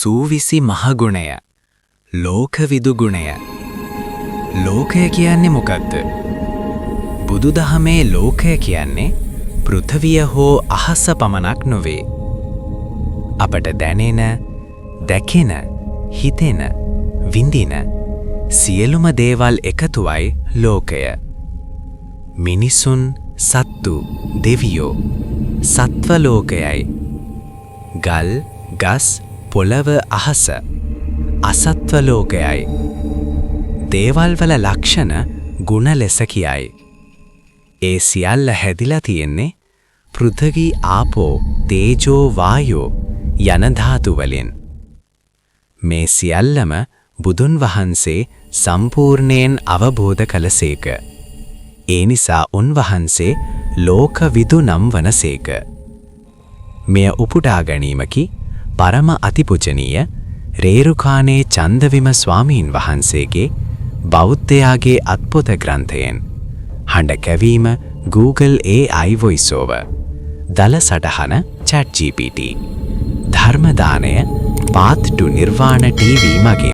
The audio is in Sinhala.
සූවිසි මහගුණය ලෝකවිදු ගුණය ලෝකය කියන්නේ මොකක්ද? බුදුදහමේ ලෝකය කියන්නේ පෘථිවිය හෝ අහස පමණක් නොවේ. අපට දැනෙන, දැකෙන, හිතෙන, විඳින සියලුම දේවල් එකතුවයි ලෝකය. මිනිසුන්, සත්තු, දෙවියෝ සත්ව ලෝකයයි. ගල්, ගස්, පොළව, අහස අසත්ව ලෝකයයි. දේවල් වල ලක්ෂණ ගුණ ලෙස කියයි. ඒ සියල්ල හැදිලා තියෙන්නේ පෘථිවි, ආපෝ, තේජෝ, වායෝ යන ධාතු වලින්. මේ සියල්ලම බුදුන් වහන්සේ සම්පූර්ණයෙන් අවබෝධ කළසේක. ඒ නිසා උන්වහන්සේ ලෝකවිදු නම් වනසේක. මෙය උපුටා ගැනීමකි පරම අතිපූජනීය රේරුකානේ චන්දවිම ස්වාමීන් වහන්සේගේ බෞද්ධයාගේ අත්පොත ග්‍රන්ථයෙන් හඬ කැවීම Google AI voice over දල සටහන ChatGPT ධර්ම දාණය Path to Nirvana TV මගින්